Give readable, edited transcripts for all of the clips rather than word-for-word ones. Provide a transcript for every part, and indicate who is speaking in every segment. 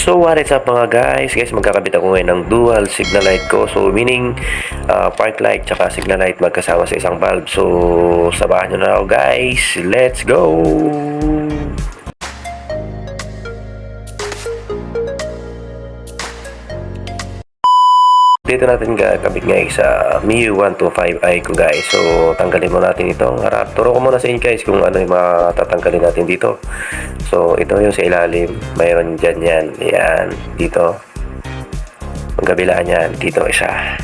Speaker 1: So what is up mga guys? Magkakabit ako ngayon ng dual signal light ko. So meaning park light tsaka signal light magkasama sa isang bulb. So sabahan nyo na ako guys. Let's go! Dito natin kakabit guys sa MIUI 125i ko guys. So tanggalin mo natin itong harap. Turo ko muna sa inyo guys kung ano yung matatanggalin natin dito. So ito yung sa ilalim. Mayroon dyan yan. Yan. Dito. Ang kabilaan yan. Dito isa.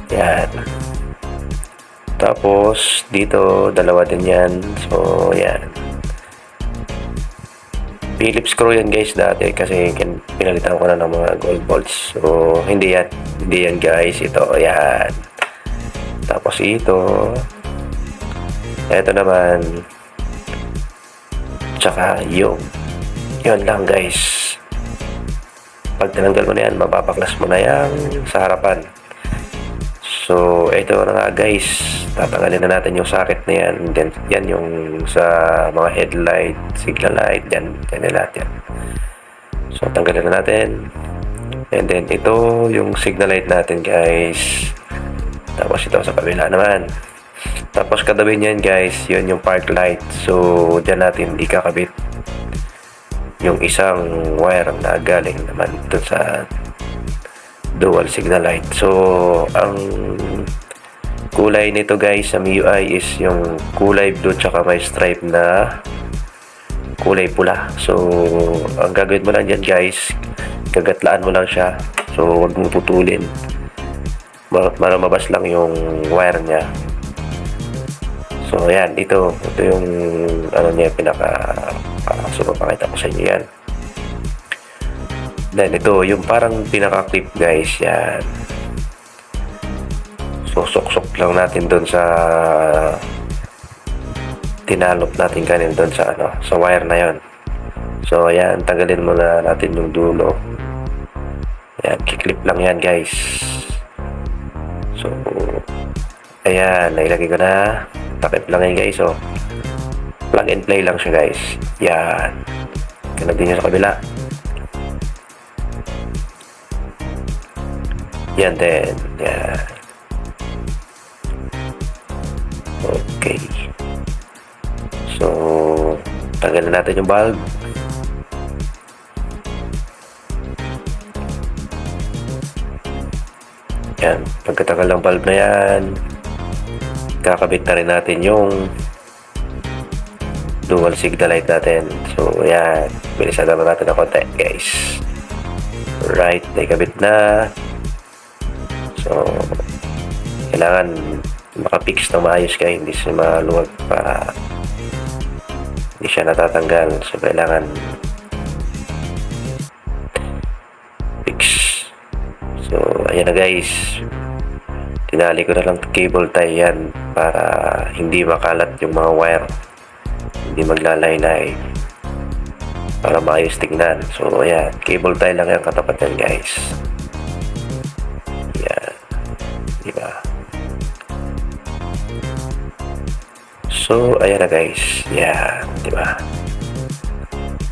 Speaker 1: Yan. Tapos dito dalawa din yan. So yan. Phillips screw yan guys dati kasi pinalitan ko na ng mga gold bolts. So hindi yan guys, ito yan. Tapos ito naman, tsaka yun lang guys. Pag tinanggal mo na yan, mapapaklas mo na yan sa harapan. So ito na nga guys, tatanggalin na natin yung socket na yan. Then yan yung sa mga headlight, signal light, yan lahat yan. So tanggalin na natin. And then ito yung signal light natin guys. Tapos ito sa kabila naman. Tapos katabi niyan guys, yun yung park light. So dyan natin ikakabit yung isang wire na galing naman dun sa dual signal light. So ang kulay nito guys sa MIUI is yung kulay blue tsaka may stripe na kulay pula. So ang gagawin mo lang dyan guys, gagatlaan mo lang siya. So huwag mo putulin para mabas lang yung wire nya. So yan, ito yung ano niya, so papakita ko sa inyo yan. Then ito yung parang pinaka clip guys, yan. So sok-sok lang natin doon sa tinalop natin kanina doon sa sa wire na yon. So ayan, tanggalin muna natin yung dulo. Ayan, kiklip lang yan guys. So ayan, nailagay ko na. Takip lang yan guys. So plug and play lang siya guys. Yan. Ganun din sa kabila. Yan din. Yan. Okay. So tanggalin natin yung bulb. Yan. Pagkatanggal ng bulb na yan, kakabit na rin natin yung dual signal light natin. So yan. Bilisan naman natin ng konti guys. Right. Naikabit na. So kailangan makapix na maayos kayo, hindi siya maluwag para hindi siya natatanggal. So kailangan fix. So ayan na guys, tinali ko na lang cable tie yan para hindi makalat yung mga wire, hindi maglalay-lay, para maayos tignan. So ayan, cable tie lang yung katapat yan guys. Yan, diba? So, ayan na guys. Yan, di ba?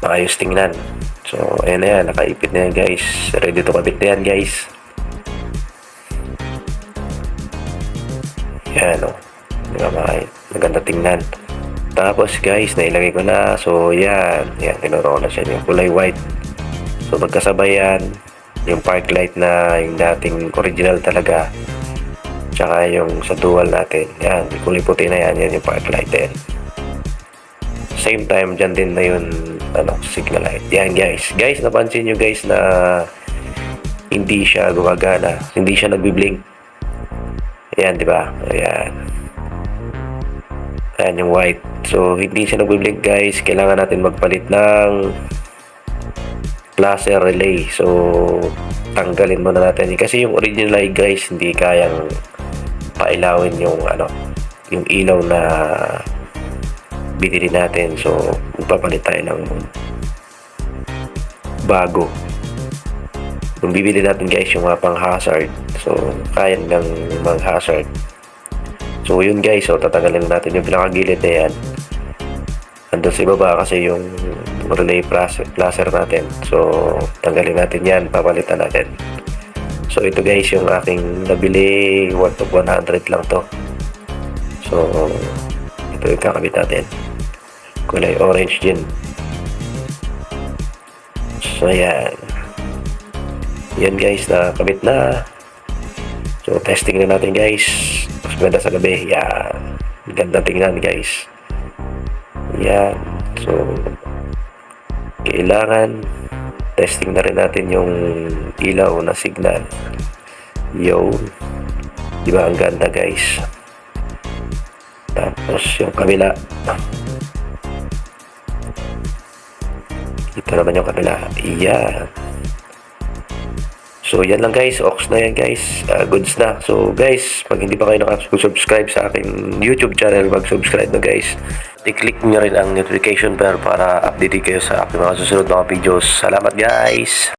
Speaker 1: Maayos tingnan. So, ayan na yan. Nakaipit na yan guys. Ready to kabit na yan guys. Yan o. Di ba? Maganda tingnan. Tapos guys, nailagay ko na. So, yan. Yan, tinuro ko na siya. Yung kulay white. So, magkasabay yan. Yung park light na yung dating original talaga. Tsaka yung sa dual natin, yan, kulay puti na yan, yan yung park light din. Same time, dyan din na yung signal light. Yan guys, napansin nyo guys na hindi siya gumagana, hindi siya nagbi-blink. Ayan, di ba? Ayan. Ayan yung white. So hindi siya nagbi-blink guys, kailangan natin magpalit ng laser relay. So tanggalin muna natin kasi yung original light guys hindi kayang pailawin yung yung ilaw na binili natin. So magpapalit tayo ng bago. Yung bibili natin guys yung mga pang hazard, so kaya ng mga hazard. So yun guys, so tatanggalin natin yung pinakagilid na yan. Andun sa ibaba kasi yung relay placer natin. So, tanggalin natin yan, papalitan natin. So, ito guys, yung aking nabili, worth of 100 lang to. So, ito yung kakabit natin. Kulay orange din. So, yan. Yan guys, nakakabit na. So, testing na natin guys. Mas ganda sa gabi. Yan. Ganda tingnan guys. Yan. So, kailangan testing na rin natin yung ilaw na signal. Yun. Diba ang ganda guys. Tapos yung kabila. Ito naman yung kabila. Yan. So, yan lang guys. Ox na yan guys. Goods na. So, guys, pag hindi pa kayo nakasubscribe sa aking YouTube channel, mag-subscribe na guys. I-click nyo rin ang notification bell para update kayo sa aking mga susunod mga videos. Salamat guys!